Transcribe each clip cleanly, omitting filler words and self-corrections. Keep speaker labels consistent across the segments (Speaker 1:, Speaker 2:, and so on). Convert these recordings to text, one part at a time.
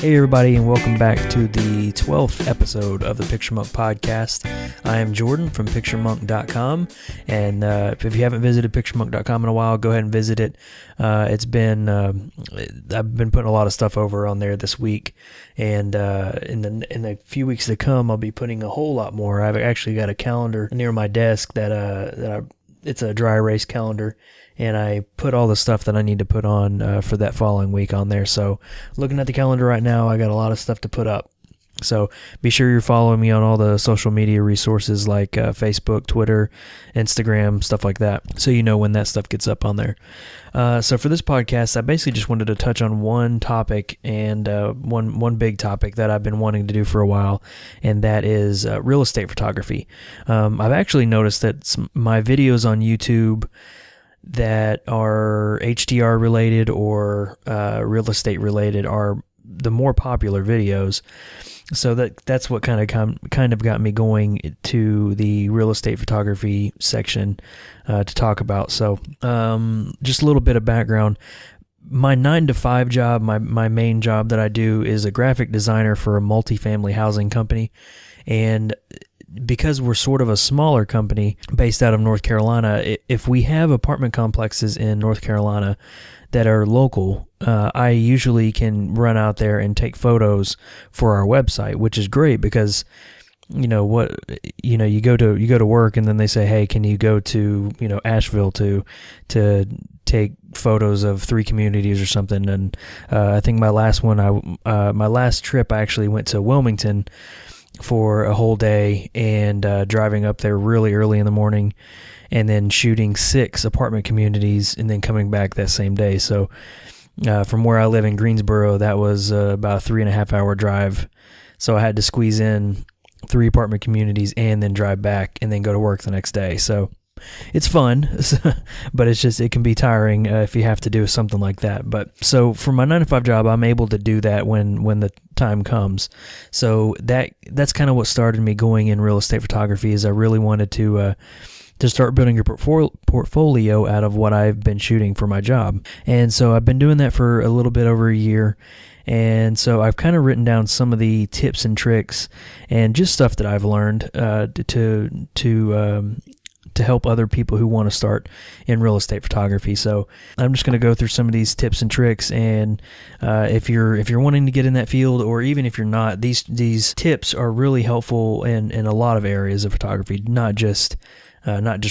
Speaker 1: Hey everybody, and welcome back to the 12th episode of the PictureMonk Podcast. I am Jordan from PictureMonk.com, and if you haven't visited PictureMonk.com in a while, go ahead and visit it. I've been putting a lot of stuff over on there this week, and in the few weeks to come, I'll be putting a whole lot more. I've actually got a calendar near my desk it's a dry erase calendar, and I put all the stuff that I need to put on for that following week on there. So looking at the calendar right now, I got a lot of stuff to put up. So be sure you're following me on all the social media resources like Facebook, Twitter, Instagram, stuff like that, so you know when that stuff gets up on there. So for this podcast, I basically just wanted to touch on one topic, and one big topic that I've been wanting to do for a while, and that is real estate photography. I've actually noticed that my videos on YouTube that are HDR related or real estate related are the more popular videos. So that's what kind of got me going to the real estate photography section to talk about. So just a little bit of background. My 9-to-5 job, my main job that I do, is a graphic designer for a multifamily housing company. And because we're sort of a smaller company based out of North Carolina, if we have apartment complexes in North Carolina that are local, I usually can run out there and take photos for our website, which is great because you go to work and then they say, hey, can you go to Asheville to take photos of 3 communities or something? And I think my last trip, I actually went to Wilmington for a whole day, and driving up there really early in the morning, and then shooting 6 apartment communities, and then coming back that same day. So from where I live in Greensboro, that was about a 3.5 hour drive. So I had to squeeze in 3 apartment communities and then drive back and then go to work the next day. So it's fun, but it can be tiring if you have to do something like that. But so for my 9-to-5 job, I'm able to do that when the time comes. So that's kind of what started me going in real estate photography. Is I really wanted to start building a portfolio out of what I've been shooting for my job. And so I've been doing that for a little bit over a year. And so I've kind of written down some of the tips and tricks and just stuff that I've learned to help other people who want to start in real estate photography. So I'm just going to go through some of these tips and tricks, and if you're wanting to get in that field, or even if you're not, these tips are really helpful in a lot of areas of photography, not just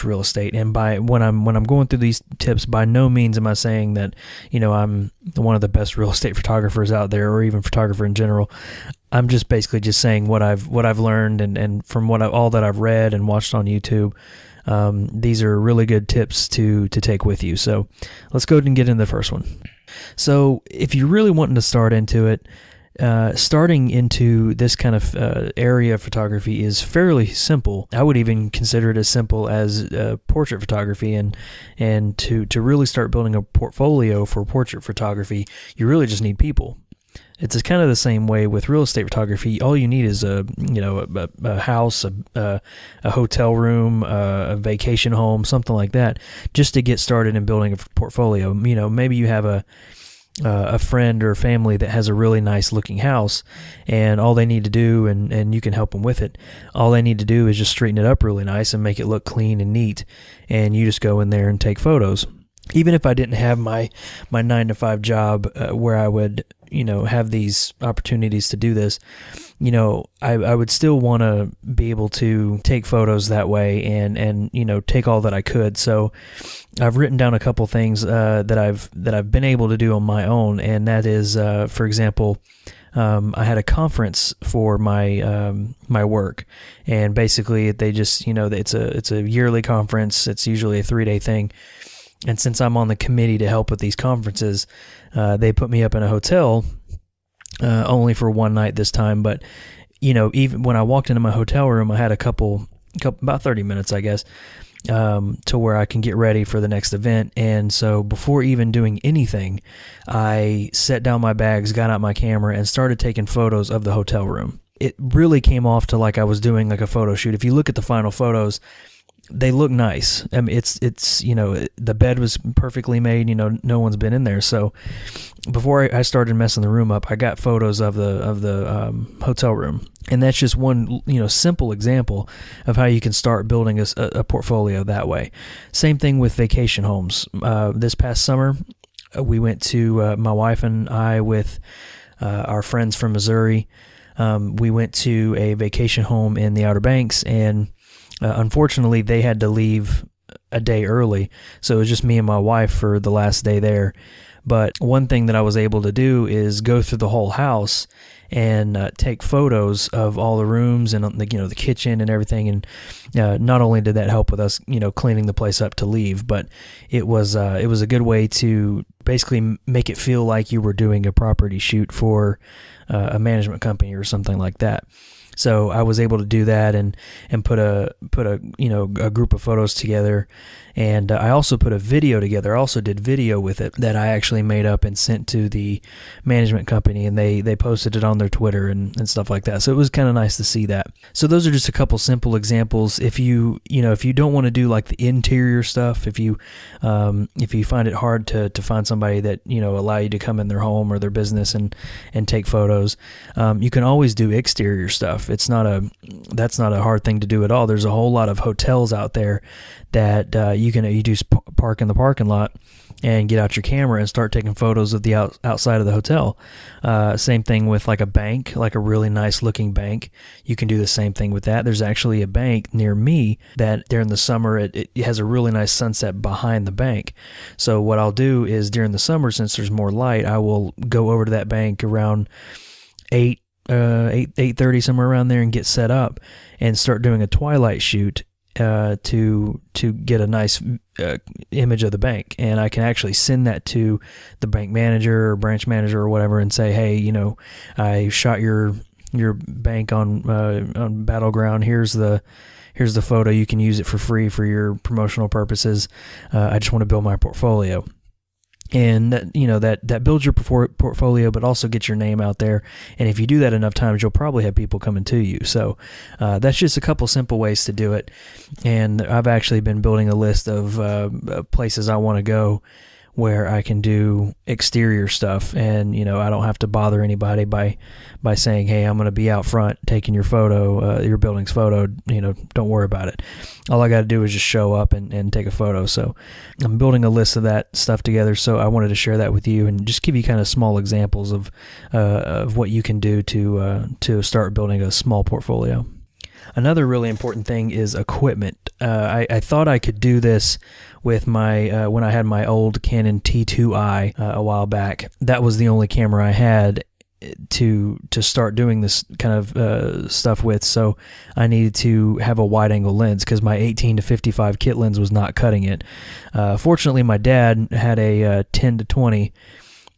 Speaker 1: real estate. And when I'm going through these tips, by no means am I saying that I'm one of the best real estate photographers out there, or even photographer in general. I'm just basically just saying what I've learned, and from all that I've read and watched on YouTube. These are really good tips to take with you. So let's go ahead and get into the first one. So if you're really wanting to start into it, starting into this kind of area of photography is fairly simple. I would even consider it as simple as portrait photography, and to really start building a portfolio for portrait photography, you really just need people. It's kind of the same way with real estate photography. All you need is a house, a hotel room, a vacation home, something like that, just to get started in building a portfolio. Maybe you have a friend or family that has a really nice looking house, and all they need to do, and you can help them with it. All they need to do is just straighten it up really nice and make it look clean and neat, and you just go in there and take photos. Even if I didn't have my 9-to-5 job where I would have these opportunities to do this, I would still want to be able to take photos that way and take all that I could. So I've written down a couple things that I've been able to do on my own, and that is, for example, I had a conference for my work, and basically they just it's a yearly conference. It's usually a 3-day thing. And since I'm on the committee to help with these conferences, they put me up in a hotel only for one night this time. But, even when I walked into my hotel room, I had about 30 minutes, I guess, to where I can get ready for the next event. And so before even doing anything, I set down my bags, got out my camera, and started taking photos of the hotel room. It really came off to like I was doing like a photo shoot. If you look at the final photos, they look nice. I mean, it's the bed was perfectly made. No one's been in there. So before I started messing the room up, I got photos of the hotel room, and that's just one simple example of how you can start building a portfolio that way. Same thing with vacation homes. This past summer, we went to my wife and I with our friends from Missouri. We went to a vacation home in the Outer Banks, and unfortunately, they had to leave a day early, so it was just me and my wife for the last day there. But one thing that I was able to do is go through the whole house and take photos of all the rooms and the kitchen and everything. And not only did that help with us cleaning the place up to leave, but it was a good way to basically make it feel like you were doing a property shoot for a management company or something like that. So I was able to do that and put a group of photos together, and I also put a video together. I also did video with it that I actually made up and sent to the management company, and they posted it on their Twitter and stuff like that. So it was kind of nice to see that. So those are just a couple simple examples. If you don't want to do like the interior stuff, if you find it hard to find somebody that allow you to come in their home or their business and take photos, you can always do exterior stuff. That's not a hard thing to do at all. There's a whole lot of hotels out there that you just park in the parking lot and get out your camera and start taking photos of the outside of the hotel. Same thing with like a bank, like a really nice looking bank. You can do the same thing with that. There's actually a bank near me that during the summer, it has a really nice sunset behind the bank. So what I'll do is during the summer, since there's more light, I will go over to that bank around 8:30, somewhere around there, and get set up and start doing a twilight shoot to get a nice image of the bank. And I can actually send that to the bank manager or branch manager or whatever and say, hey, I shot your bank on Battleground. Here's the photo. You can use it for free for your promotional purposes. I just want to build my portfolio. And that builds your portfolio, but also gets your name out there. And if you do that enough times, you'll probably have people coming to you. So that's just a couple simple ways to do it. And I've actually been building a list of places I want to go where I can do exterior stuff, and I don't have to bother anybody by saying, hey, I'm going to be out front taking your photo, your building's photo. Don't worry about it. All I got to do is just show up and take a photo. So I'm building a list of that stuff together. So I wanted to share that with you and just give you kind of small examples of what you can do to start building a small portfolio. Another really important thing is equipment. I thought I could do this with my when I had my old Canon T2i a while back. That was the only camera I had to start doing this kind of stuff with. So I needed to have a wide angle lens because my 18 to 55 kit lens was not cutting it. Fortunately, my dad had a 10 to 20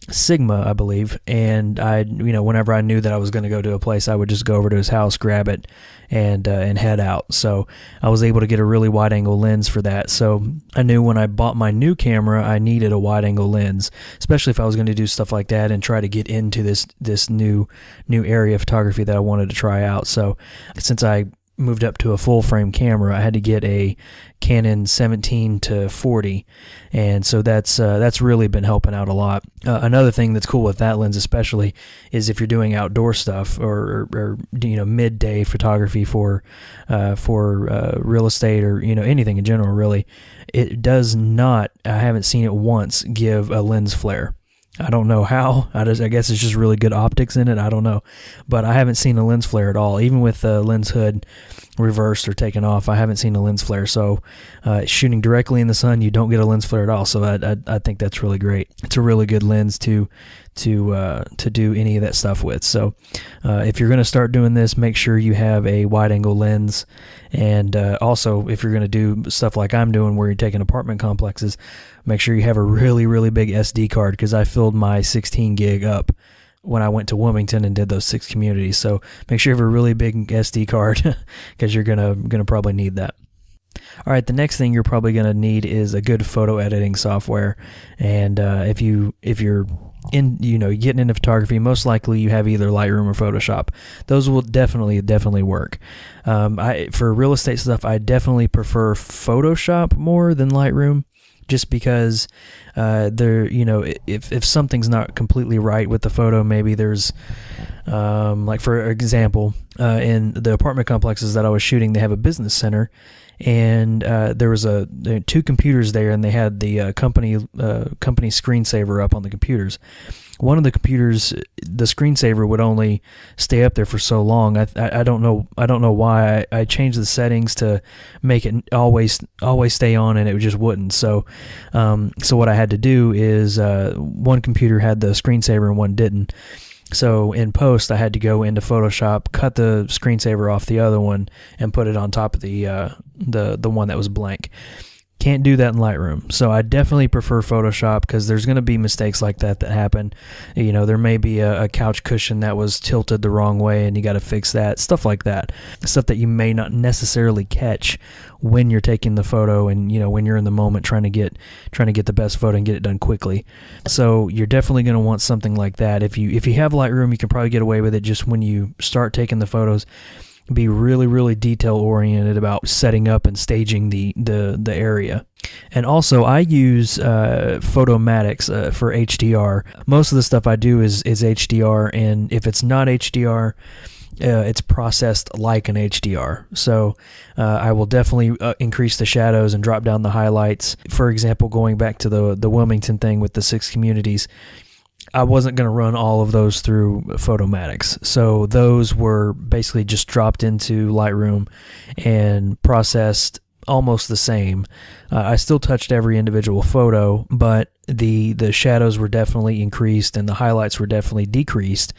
Speaker 1: Sigma, I believe, and I, whenever I knew that I was going to go to a place, I would just go over to his house, grab it, and head out. So I was able to get a really wide angle lens for that. So I knew when I bought my new camera, I needed a wide angle lens, especially if I was going to do stuff like that and try to get into this new area of photography that I wanted to try out. So since I moved up to a full frame camera, I had to get a Canon 17 to 40, and so that's really been helping out a lot. Another thing that's cool with that lens especially is if you're doing outdoor stuff or midday photography for real estate or anything in general, really, it does not, I haven't seen it once, give a lens flare. I don't know how. I guess it's just really good optics in it. I don't know. But I haven't seen a lens flare at all. Even with the lens hood reversed or taken off, I haven't seen a lens flare. So shooting directly in the sun, you don't get a lens flare at all. So I think that's really great. It's a really good lens to do any of that stuff with. So if you're going to start doing this, make sure you have a wide angle lens. And also, if you're going to do stuff like I'm doing where you're taking apartment complexes, make sure you have a really, really big SD card, because I filled my 16 gig up when I went to Wilmington and did those 6 communities. So make sure you have a really big SD card because you're gonna probably need that. All right, the next thing you're probably going to need is a good photo editing software. And if you're getting into photography, most likely you have either Lightroom or Photoshop. Those will definitely work. For real estate stuff, I definitely prefer Photoshop more than Lightroom, just because if something's not completely right with the photo, maybe there's like for example, in the apartment complexes that I was shooting, they have a business center, and there was two computers there, and they had the company screensaver up on the computers. One of the computers, the screensaver would only stay up there for so long. I don't know why. I changed the settings to make it always stay on, and it just wouldn't. So what I had to do is one computer had the screensaver and one didn't. So in post, I had to go into Photoshop, cut the screensaver off the other one, and put it on top of the one that was blank. Can't do that in Lightroom. So I definitely prefer Photoshop, because there's going to be mistakes like that happen. There may be a couch cushion that was tilted the wrong way, and you got to fix that. Stuff like that. Stuff that you may not necessarily catch when you're taking the photo, and when you're in the moment trying to get the best photo and get it done quickly. So you're definitely going to want something like that. If you have Lightroom, you can probably get away with it. Just when you start taking the photos, be really, really detail oriented about setting up and staging the area. And also, I use Photomatics for HDR. Most of the stuff I do is HDR, and if it's not HDR, it's processed like an HDR. So I will definitely increase the shadows and drop down the highlights. For example, going back to the Wilmington thing with the 6 communities, I wasn't going to run all of those through Photomatics. So those were basically just dropped into Lightroom and processed almost the same. I still touched every individual photo, but the shadows were definitely increased and the highlights were definitely decreased,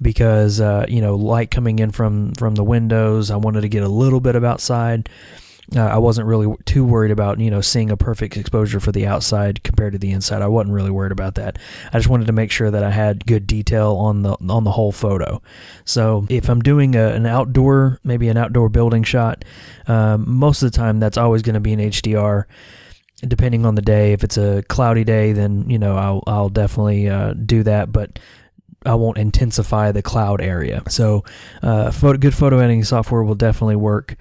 Speaker 1: because light coming in from the windows, I wanted to get a little bit of outside. I wasn't really too worried about, seeing a perfect exposure for the outside compared to the inside. I wasn't really worried about that. I just wanted to make sure that I had good detail on the whole photo. So if I'm doing an outdoor building shot, most of the time that's always going to be an HDR. Depending on the day, if it's a cloudy day, then I'll definitely do that, but I won't intensify the cloud area. So good photo editing software will definitely work.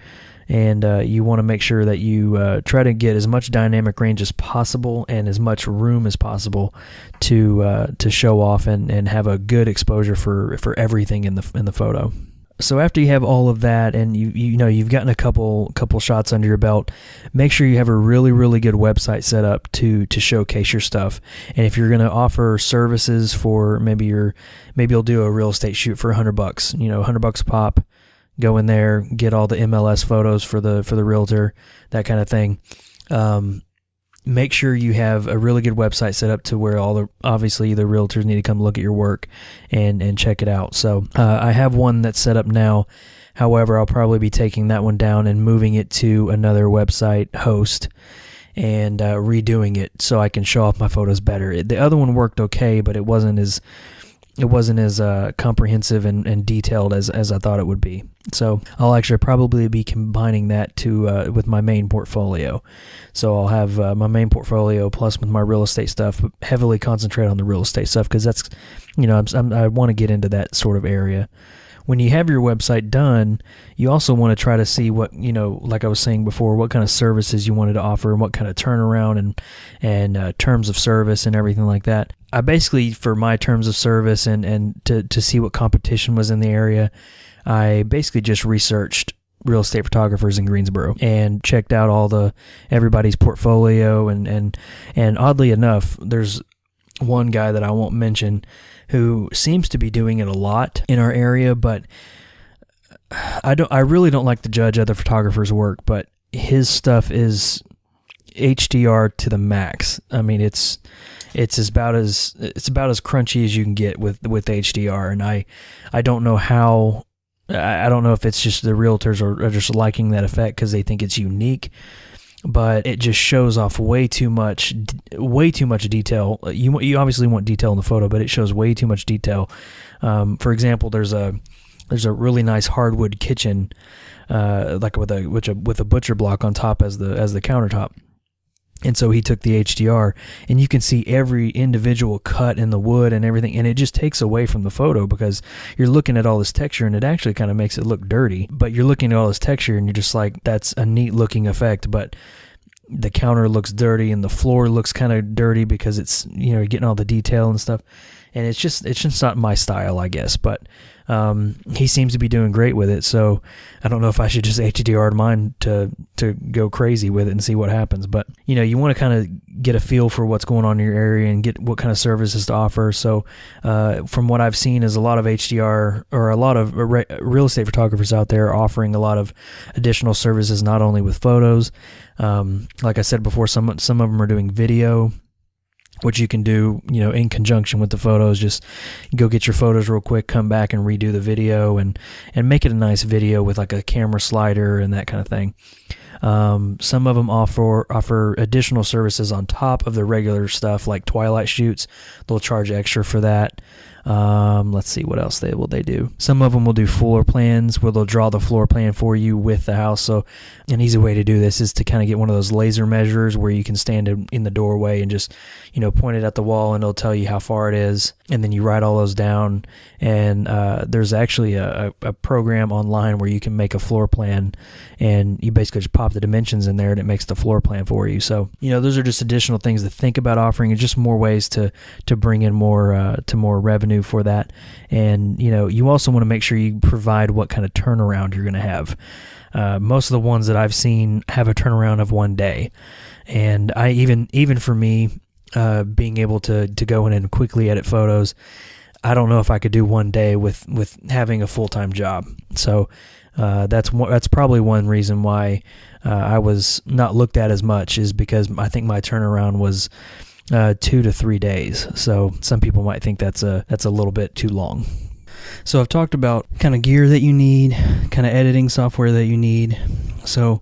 Speaker 1: And you want to make sure that you try to get as much dynamic range as possible and as much room as possible to show off and have a good exposure for everything in the photo. So after you have all of that, and you've gotten a couple shots under your belt, make sure you have a really, really good website set up to showcase your stuff. And if you're going to offer services for maybe you'll do a real estate shoot for $100, $100 a pop. Go in there, get all the MLS photos for the realtor, that kind of thing. Make sure you have a really good website set up to where obviously the realtors need to come look at your work and check it out. So I have one that's set up now. However, I'll probably be taking that one down and moving it to another website host and redoing it so I can show off my photos better. The other one worked okay, but it wasn't as comprehensive and detailed as I thought it would be. So I'll actually probably be combining that with my main portfolio. So I'll have my main portfolio plus with my real estate stuff, but heavily concentrate on the real estate stuff, because that's, I want to get into that sort of area. When you have your website done, you also want to try to see what, like I was saying before, what kind of services you wanted to offer and what kind of turnaround and terms of service and everything like that. I basically, for my terms of service and to see what competition was in the area, I basically just researched real estate photographers in Greensboro and checked out everybody's portfolio and oddly enough, there's one guy that I won't mention who seems to be doing it a lot in our area, but I really don't like to judge other photographers' work, but his stuff is HDR to the max. I mean, it's about as crunchy as you can get with HDR, and I don't know how. I don't know if it's just the realtors are just liking that effect because they think it's unique, but it just shows off way too much detail. You obviously want detail in the photo, but it shows way too much detail. For example, there's a there's a really nice hardwood kitchen, like with a butcher block on top as the countertop. And so he took the HDR, and you can see every individual cut in the wood and everything, and it just takes away from the photo because you're looking at all this texture, and it actually kind of makes it look dirty. But you're looking at all this texture, and you're just like, that's a neat looking effect, but the counter looks dirty, and the floor looks kind of dirty because it's, you're getting all the detail and stuff. And it's just not my style, I guess. But he seems to be doing great with it, so I don't know if I should just HDR mine to go crazy with it and see what happens. But you want to kind of get a feel for what's going on in your area and get what kind of services to offer. So from what I've seen is a lot of HDR, or a lot of real estate photographers out there are offering a lot of additional services, not only with photos. Like I said before, some of them are doing video, which you can do, in conjunction with the photos. Just go get your photos real quick, come back and redo the video and make it a nice video with like a camera slider and that kind of thing. Some of them offer additional services on top of the regular stuff, like twilight shoots. They'll charge extra for that. Let's see what else will they do. Some of them will do floor plans where they'll draw the floor plan for you with the house. So an easy way to do this is to kind of get one of those laser measures where you can stand in the doorway and just, point it at the wall, and it'll tell you how far it is. And then you write all those down. And there's actually a program online where you can make a floor plan, and you basically just pop the dimensions in there and it makes the floor plan for you. So, those are just additional things to think about offering, and just more ways to bring in more revenue for that. And you also want to make sure you provide what kind of turnaround you're going to have. Most of the ones that I've seen have a turnaround of 1 day, and I even for me, being able to go in and quickly edit photos, I don't know if I could do 1 day with having a full-time job. So that's probably one reason why I was not looked at as much, is because I think my turnaround was 2 to 3 days. So some people might think that's a little bit too long. So I've talked about kind of gear that you need, kind of editing software that you need. So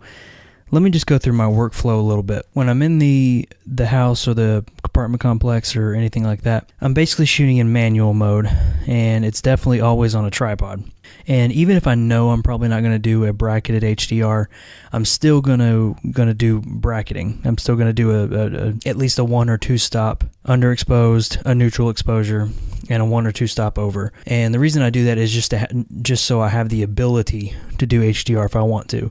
Speaker 1: let me just go through my workflow a little bit. When I'm in the house or the apartment complex or anything like that, I'm basically shooting in manual mode, and it's definitely always on a tripod. And even if I know I'm probably not going to do a bracketed HDR, I'm still going to do bracketing. I'm still going to do at least a 1 or 2 stop underexposed, a neutral exposure, and a 1 or 2 stop over. And the reason I do that is just so I have the ability to do HDR if I want to.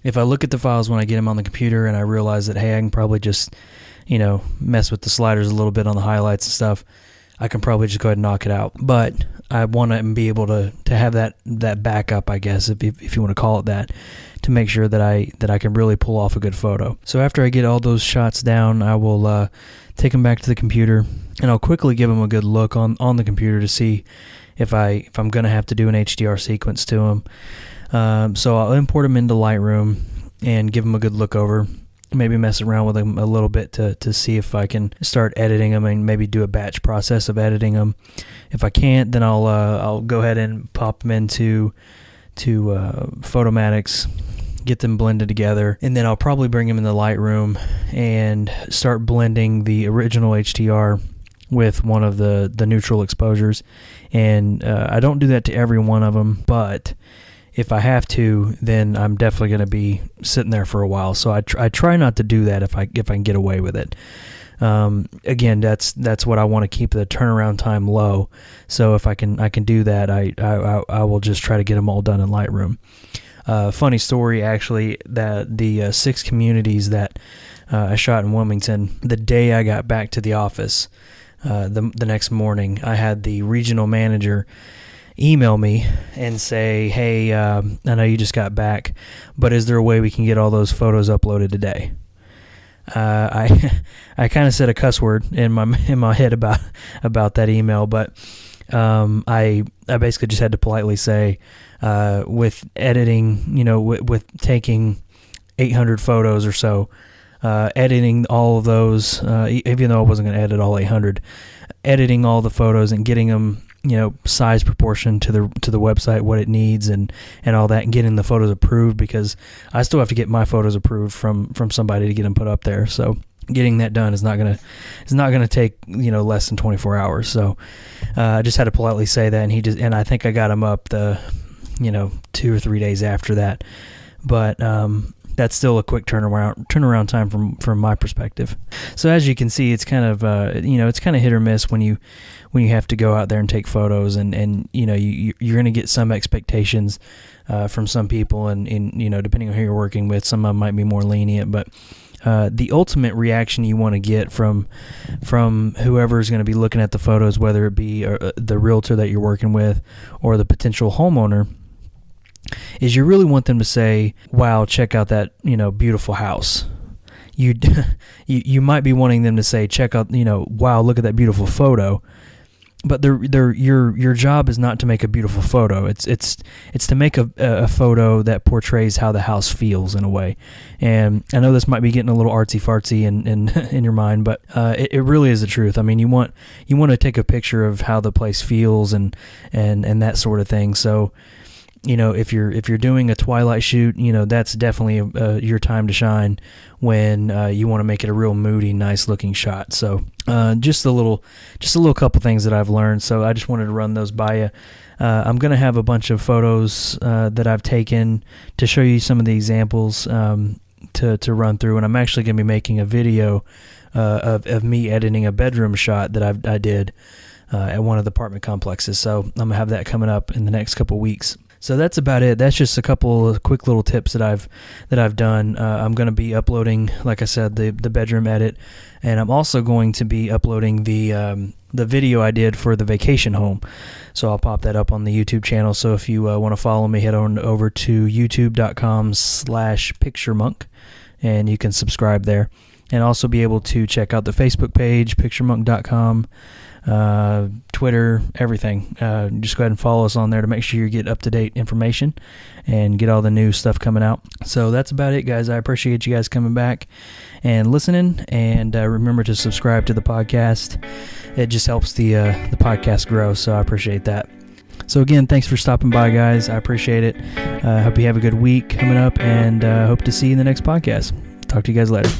Speaker 1: If I look at the files when I get them on the computer and I realize that, hey, I can probably just, mess with the sliders a little bit on the highlights and stuff, I can probably just go ahead and knock it out. But I want to be able to have that backup, I guess, if you want to call it that, to make sure that I can really pull off a good photo. So after I get all those shots down, I will take them back to the computer, and I'll quickly give them a good look on the computer to see if I'm going to have to do an HDR sequence to them. So I'll import them into Lightroom and give them a good look over. Maybe mess around with them a little bit to see if I can start editing them, and maybe do a batch process of editing them. If I can't, then I'll go ahead and pop them into Photomatics, get them blended together, and then I'll probably bring them in the Lightroom and start blending the original HDR with one of the neutral exposures. And I don't do that to every one of them, but if I have to, then I'm definitely going to be sitting there for a while. So I try not to do that if I can get away with it. Again, that's what I want to keep the turnaround time low. So if I can do that, I will just try to get them all done in Lightroom. Funny story, actually, that the 6 communities that I shot in Wilmington, the day I got back to the office, the next morning, I had the regional manager email me and say, hey, I know you just got back, but is there a way we can get all those photos uploaded today? I kind of said a cuss word in my head about that email, but I basically just had to politely say, with editing, with taking 800 photos or so, editing all of those, even though I wasn't going to edit all 800, editing all the photos and getting them, size proportion to the website, what it needs, and all that, and getting the photos approved, because I still have to get my photos approved from somebody to get them put up there. So getting that done is not gonna take less than 24 hours. So I just had to politely say that, and I think I got him up 2 or 3 days after that. But that's still a quick turnaround time from my perspective. So as you can see, it's kind of it's kind of hit or miss when you have to go out there and take photos, and you're going to get some expectations from some people, and depending on who you're working with, some of them might be more lenient, but the ultimate reaction you want to get from whoever is going to be looking at the photos, whether it be the realtor that you're working with or the potential homeowner, is you really want them to say, "Wow, check out that beautiful house." You might be wanting them to say, "Check out wow, look at that beautiful photo." But your job is not to make a beautiful photo. It's to make a photo that portrays how the house feels in a way. And I know this might be getting a little artsy fartsy in your mind, but it really is the truth. I mean, you want to take a picture of how the place feels and that sort of thing. So, if you're doing a twilight shoot, that's definitely your time to shine when you want to make it a real moody, nice looking shot. So just a little couple things that I've learned. So I just wanted to run those by you. I'm going to have a bunch of photos that I've taken to show you some of the examples to run through, and I'm actually going to be making a video of me editing a bedroom shot that I did at one of the apartment complexes. So I'm going to have that coming up in the next couple weeks. So that's about it. That's just a couple of quick little tips that I've done. I'm going to be uploading, like I said, the bedroom edit, and I'm also going to be uploading the video I did for the vacation home. So I'll pop that up on the YouTube channel. So if you want to follow me, head on over to youtube.com/PictureMonk, and you can subscribe there, and also be able to check out the Facebook page, PictureMonk.com. Twitter, everything. Just go ahead and follow us on there to make sure you get up-to-date information and get all the new stuff coming out. So that's about it, guys. I appreciate you guys coming back and listening, and remember to subscribe to the podcast. It just helps the podcast grow, so I appreciate that. So again, thanks for stopping by, guys. I appreciate it. Hope you have a good week coming up, and hope to see you in the next podcast. Talk to you guys later.